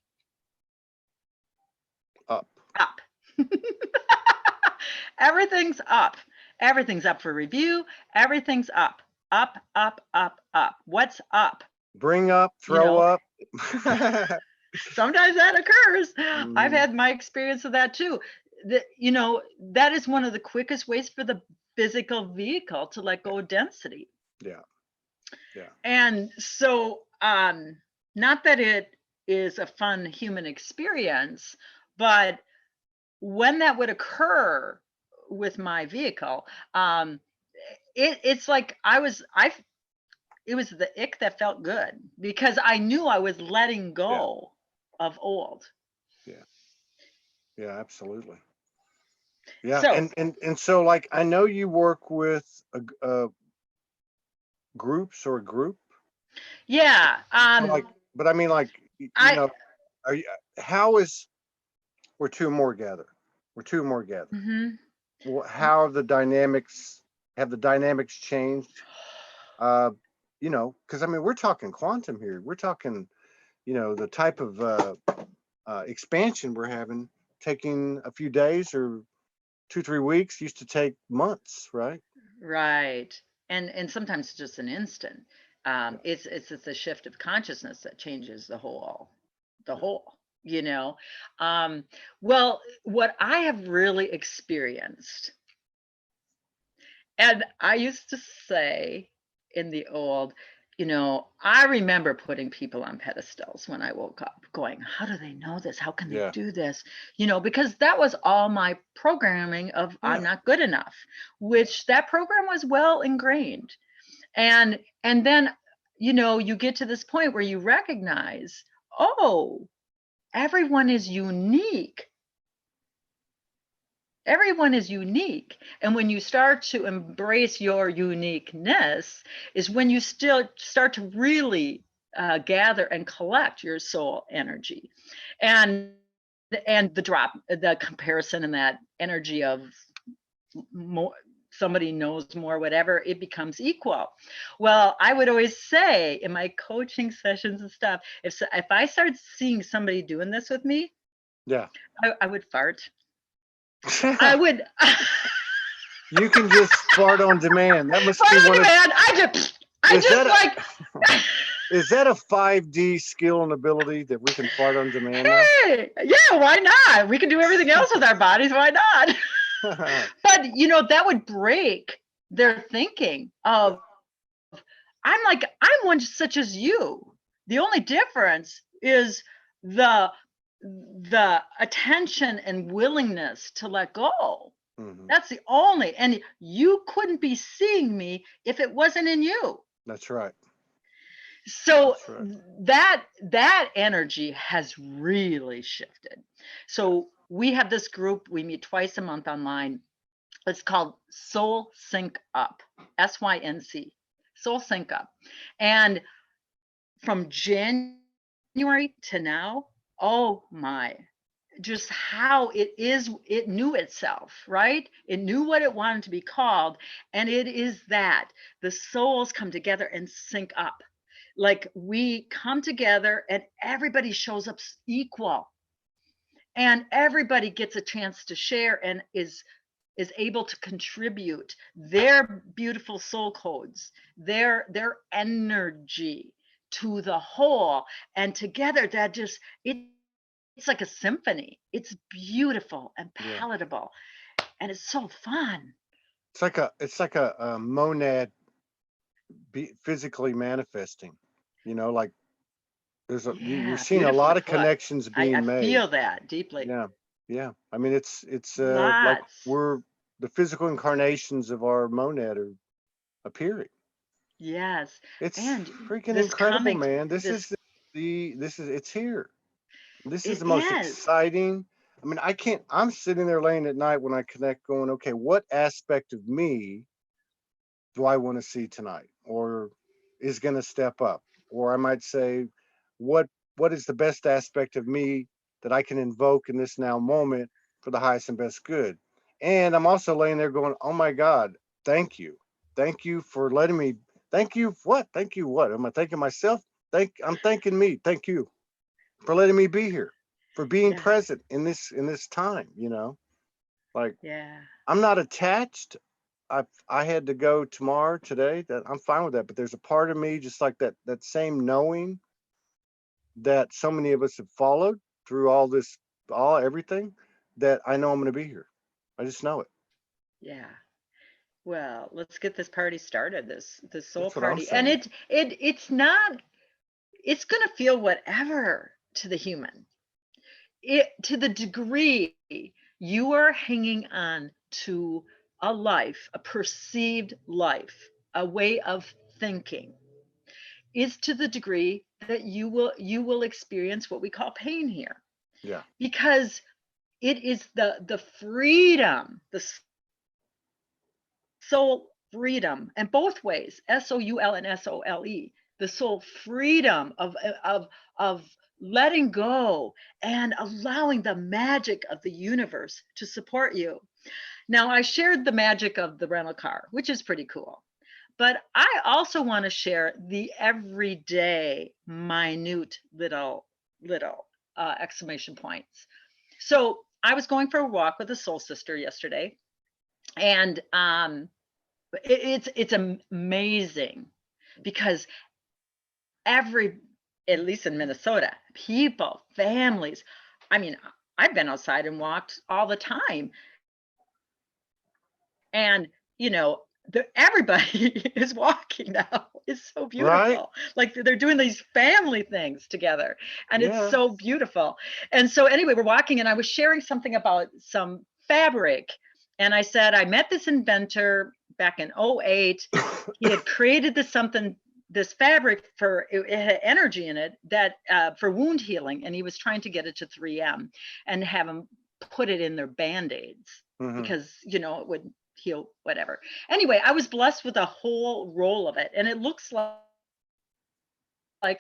Up. Everything's up. Everything's up for review. Everything's up. Up, up, up, up. What's up? Bring up, throw up. Sometimes that occurs. I've had my experience of that too. That is one of the quickest ways for the physical vehicle to let go of density. Yeah. And so, not that it is a fun human experience, but when that would occur with my vehicle, it's like it was the ick that felt good, because I knew I was letting go of old. Yeah, absolutely. Yeah. So, and so, like, I know you work with groups or a group. yeah. But I mean, like, are you, we're two more gather. Mm-hmm. How have the dynamics changed? Because I mean, we're talking quantum here. We're talking, the type of expansion we're having, taking a few days or 2-3 weeks used to take months, right? Right. And sometimes just an instant. It's a shift of consciousness that changes the whole. Well, what I have really experienced, and I used to say in the old, I remember putting people on pedestals when I woke up, going, how do they know this? How can they do this? Because that was all my programming of I'm not good enough, which that program was well ingrained. And then, you get to this point where you recognize, oh, everyone is unique. Everyone is unique. And when you start to embrace your uniqueness is when you still start to really gather and collect your soul energy. And the comparison and that energy of more, somebody knows more, whatever, it becomes equal. Well, I would always say in my coaching sessions and stuff, if I started seeing somebody doing this with me, I would fart. I would. You can just fart on demand. That must be one of. Is that a 5D skill and ability that we can fart on demand? Hey, yeah, why not? We can do everything else with our bodies. Why not? But that would break their thinking of, I'm one such as you. The only difference is the attention and willingness to let go. That's the only, and you couldn't be seeing me if it wasn't in you. That's right. So that energy has really shifted. So we have this group, we meet twice a month online. It's called Soul Sync Up, SYNC, Soul Sync Up. And from January to now, oh my, just how it knew itself, right? It knew what it wanted to be called. And it is that the souls come together and sync up. Like we come together and everybody shows up equal. And everybody gets a chance to share and is able to contribute their beautiful soul codes, their energy to the whole. And together that just, it's like a symphony. It's beautiful and palatable, and it's so fun. It's like a monad physically manifesting. Like there's you're seeing a lot of connections being made. I feel that deeply. Yeah. I mean, it's like we're the physical incarnations of our monad are appearing. Yes, it's freaking incredible, man. It's here. This is the most exciting. I mean, I'm sitting there laying at night when I connect going, okay, what aspect of me do I want to see tonight or is going to step up? or I might say, what is the best aspect of me that I can invoke in this now moment for the highest and best good? And I'm also laying there going, oh my God, thank you. Thank you for letting me. Thank you. What? Thank you. What? Am I thanking myself? I'm thanking me. Thank you for letting me be here, for being Yeah. present in this time, like Yeah. I'm not attached. I had to go tomorrow, today, that I'm fine with that. But there's a part of me, just like that same knowing that so many of us have followed through everything, that I know I'm going to be here. I just know it. Yeah. Well, let's get this party started, this soul That's what I'm party. And saying. it's not, it's going to feel whatever to the human. To the degree you are hanging on to a life, a perceived life, a way of thinking, is to the degree that you will experience what we call pain here, Yeah. because it is the freedom, the soul freedom, and both ways, soul and sole, the soul freedom of letting go and allowing the magic of the universe to support you. Now, I shared the magic of the rental car, which is pretty cool, but I also want to share the everyday minute little exclamation points. So I was going for a walk with a soul sister yesterday, and it's amazing, because every, at least in Minnesota, people, families, I mean, I've been outside and walked all the time, and everybody is walking now. It's so Right. beautiful. Like they're doing these family things together, and it's Yeah. so beautiful. And so anyway, we're walking, and I was sharing something about some fabric, and I said I met this inventor back in '08. He had created this fabric it had energy in it that for wound healing, and he was trying to get it to 3M and have them put it in their band-aids, Hmm. because it would heal whatever. Anyway, I was blessed with a whole roll of it, and it looks like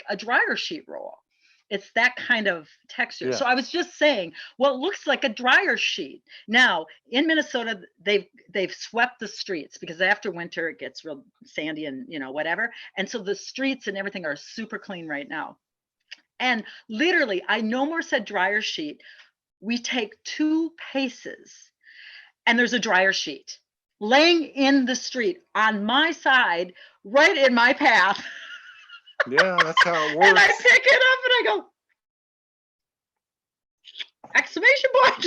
a dryer sheet roll. It's that kind of texture. Yeah. So I was just saying, well, it looks like a dryer sheet. Now in Minnesota, they've swept the streets, because after winter it gets real sandy and whatever. And so the streets and everything are super clean right now. And literally, I no more said dryer sheet. We take 2 paces, and there's a dryer sheet laying in the street on my side, right in my path. Yeah. That's how it And I works. pick it up and I go, exclamation point.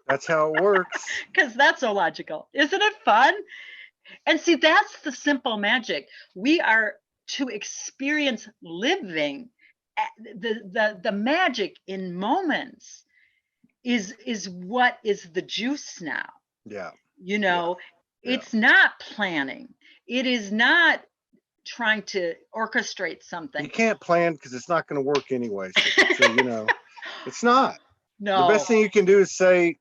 That's how it works. Because that's so logical. Isn't it fun? And see, that's the simple magic. We are to experience living. The magic in moments is what is the juice now. Yeah. You Yeah. know, Yeah. it's not planning. It is not trying to orchestrate You something. can't plan because it's not going to work anyway. So, it's not. The best No. thing you can do is say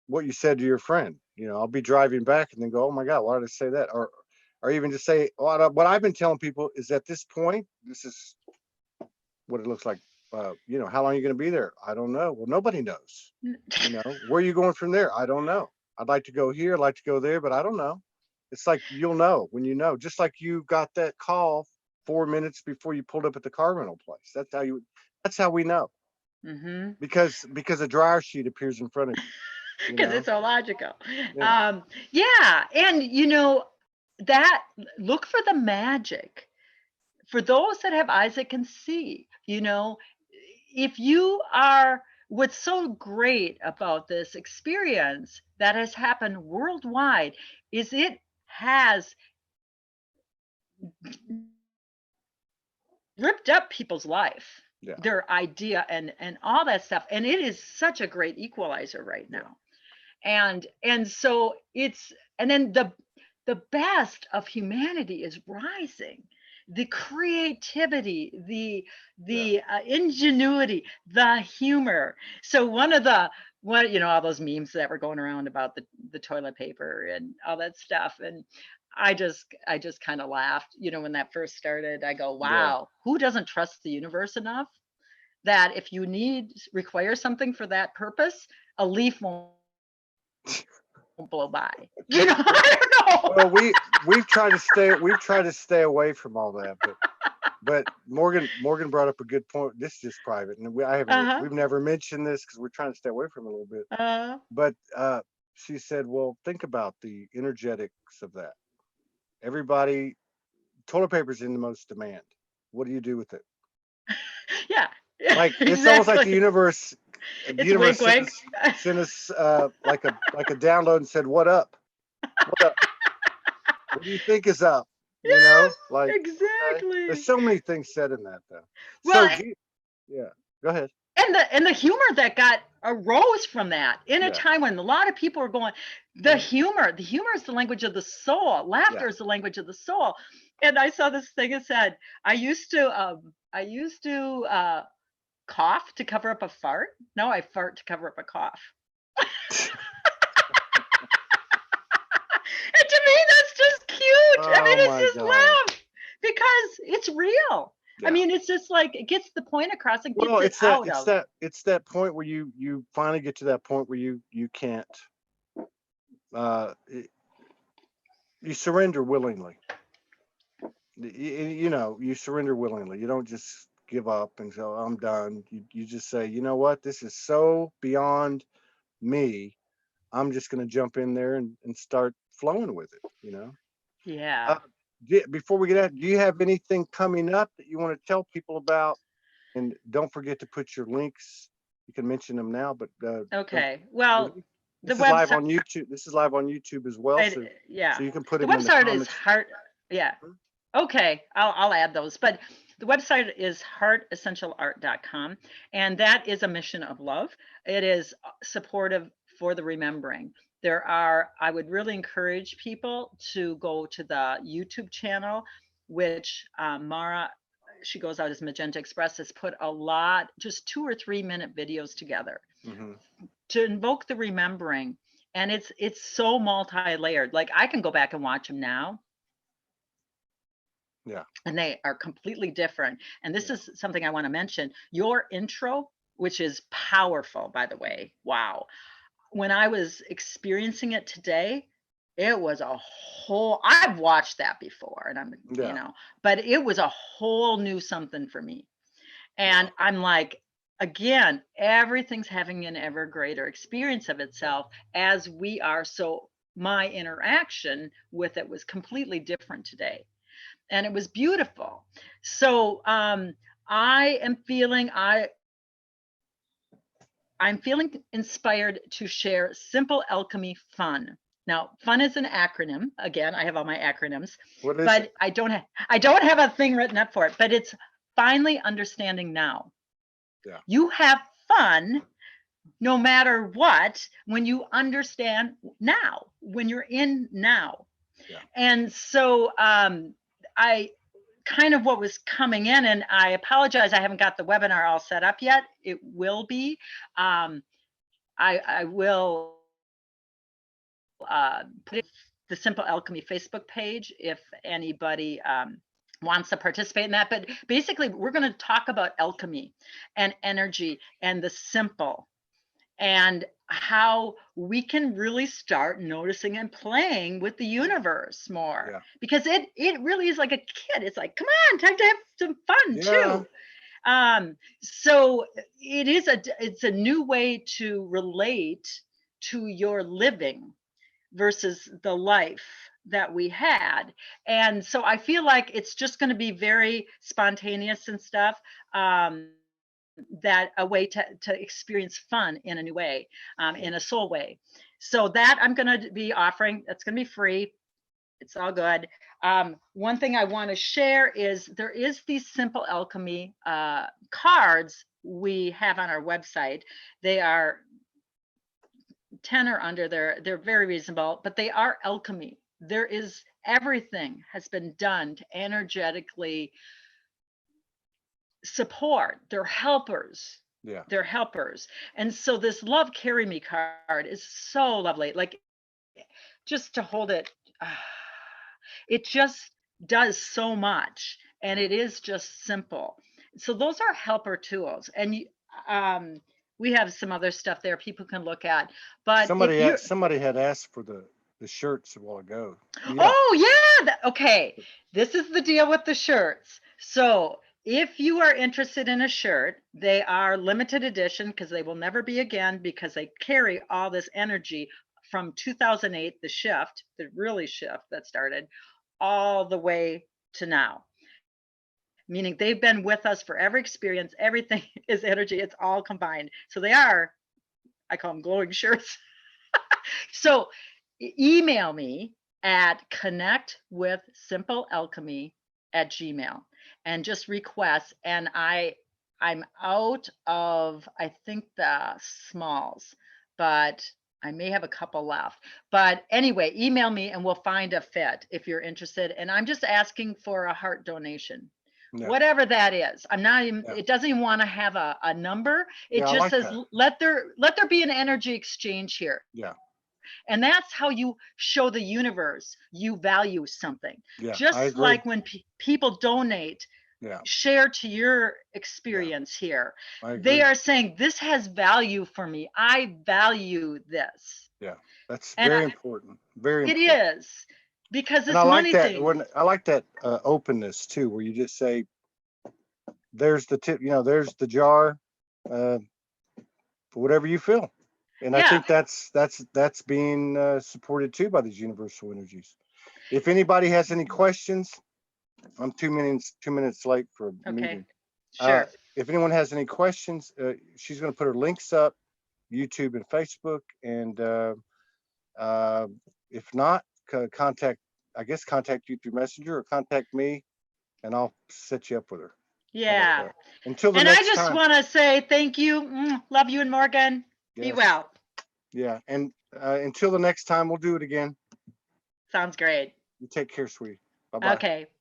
what you said to your friend. I'll be driving back and then go, oh my God, why did I say that? Or even just say, what I've been telling people is, at this point, this is what it looks like. How long are you going to be there? I don't know. Well, nobody knows. Where are you going from there? I don't know. I'd like to go here. I'd like to go there, but I don't know. It's like, you'll know when you know, just like you got that call 4 minutes before you pulled up at the car rental place. That's how we know, Mm-hmm. because a dryer sheet appears in front of you, Because it's so logical. Yeah. Yeah. And that, look for the magic. For those that have eyes that can see, if you are, what's so great about this experience that has happened worldwide is it has ripped up people's life, Yeah. their idea and all that stuff. And it is such a great equalizer right now. And so and then the best of humanity is rising. The creativity, the ingenuity, the humor. So all those memes that were going around about the toilet paper and all that stuff, and I just kind of laughed, when that first started. I go, Yeah. wow, who doesn't trust the universe enough that if you require something for that purpose, a leaf won't blow by. I don't know. Well, we've tried to stay away from all that, but Morgan brought up a good point. This is just private, and Uh-huh. we've never mentioned this because we're trying to stay away from it a little bit. But she said, well, think about the energetics of that. Everybody, toilet paper's in the most demand. What do you do with it? Yeah. Like it's almost like the Exactly. universe, It's wink wink. sent us like a download and said, "What up? What up? What do you think is up?" Yes, Like okay. There's exactly. so many things said in that though. So Well, do you, yeah, go ahead. and the humor that got arose from that in a Yeah, time when a lot of people are going, mhm, the humor is the language of the soul. yeah. Laughter is the language of the soul. And I saw this thing that said, I used to cough to cover up a fart. Now I fart to cover up a cough. And to me, that's just cute. I Oh mean, it's my just God. laugh because it's real. I Yeah. mean, it's just like it gets the point across and Well, gets it out of. it's that point where you finally get to that point where you can't uh y- you surrender willingly. You surrender willingly. You don't just give up and go, I'm done. You just say, you know what, this is so beyond me. I'm just going to jump in there and start flowing with it. Yeah. Uh, before we get out, do you have anything coming up that you want to tell people about? And don't forget to put your links. You can mention them now, but don't. Okay. Well, the This is live website, on YouTube. This is live on YouTube as well, so yeah, you can put the them in the website is comments. heart. Yeah. Okay, I'll add those. But the website is heartessentialart.com, and that is a mission of love. It is supportive for the remembering. I would really encourage people to go to the YouTube channel, which Mara, she goes out as Magenta Express, has put a lot, just 2 or 3 minute videos together Hmm. to invoke the remembering. And it's so multi-layered. Like I can go back and watch them now Yeah, and they are completely different. And this yeah, is something I want to mention. Your intro, which is powerful, by the way. Wow. When I was experiencing it today, it was a whole, I've watched that before and yeah, but it was a whole new something for me. yeah, And I'm like, again, everything's having an ever greater experience of itself as we are. So my interaction with it was completely different today and it was beautiful. So I am feeling I'm feeling inspired to share simple alchemy fun. Now, fun is an acronym. Again, I have all my acronyms, what is it? but I don't have a thing written up for it. But it's finally understanding now. Yeah, You have fun no matter what when you understand now, when you're in now. yeah, And so I kind of what was coming in, and I apologize, I haven't got the webinar all set up yet. It will be. Um, I will put it the Simple Alchemy Facebook page if anybody wants to participate in that. But basically, we're going to talk about alchemy and energy and the simple and how we can really start noticing and playing with the universe more yeah, because it really is like a kid. It's like, come on, time to have some fun yeah, too. So it's a new way to relate to your living versus the life that we had. And so I feel like it's just going to be very spontaneous and stuff. That a way to experience fun in a new way, yeah. in a soul way. So that I'm going to be offering. That's going to be free. It's all good. One thing I want to share is there is these simple alchemy cards we have on our website. They are 10 or under. They're very reasonable, but they are alchemy. There is everything has been done to energetically support. They're helpers. Yeah. They're helpers. And so this love carry me card is so lovely. Like just to hold it. It just does so much, and it is just simple. So those are helper tools, and we have some other stuff there people can look at. But if you, Somebody had asked for the shirts a while ago. Yeah. oh yeah, okay, this is the deal with the shirts. So if you are interested in a shirt, they are limited edition because they will never be again, because they carry all this energy from 2008, the shift, the really shift that started, all the way to now. Meaning they've been with us for every experience. Everything is energy. It's all combined. So they are, I call them glowing shirts. So email me at connectwithsimplealchemy@gmail and just request. And I'm out of, I think, the smalls, but I may have a couple left. But anyway, email me and we'll find a fit if you're interested. And I'm just asking for a heart donation. Yeah. Whatever that is. I'm not even, Yeah. it doesn't even want to have a number. It Yeah, I just like says, that. let there be an energy exchange here. Yeah. And that's how you show the universe you value something. Yeah, I Just agree. like when people donate, Yeah. share to your experience here, I agree. they are saying, this has value for me. I value this. Yeah, that's And very important. Very it important. is, because And this I like money that thing. I like that openness too, where you just say, there's the tip, there's the jar, for whatever you feel. And I Yeah. think that's being supported too by these universal energies. If anybody has any questions, I'm 2 minutes late for a Okay. meeting. Sure. If anyone has any questions, she's going to put her links up, YouTube and Facebook, and if not, contact you through Messenger, or contact me, and I'll set you up with her. Yeah. Until the And I next just time. want to say thank you. Love you and Morgan. Be Yes. well. Yeah, and until the next time, we'll do it again. Sounds great. You take care, sweetie. Bye-bye. Okay.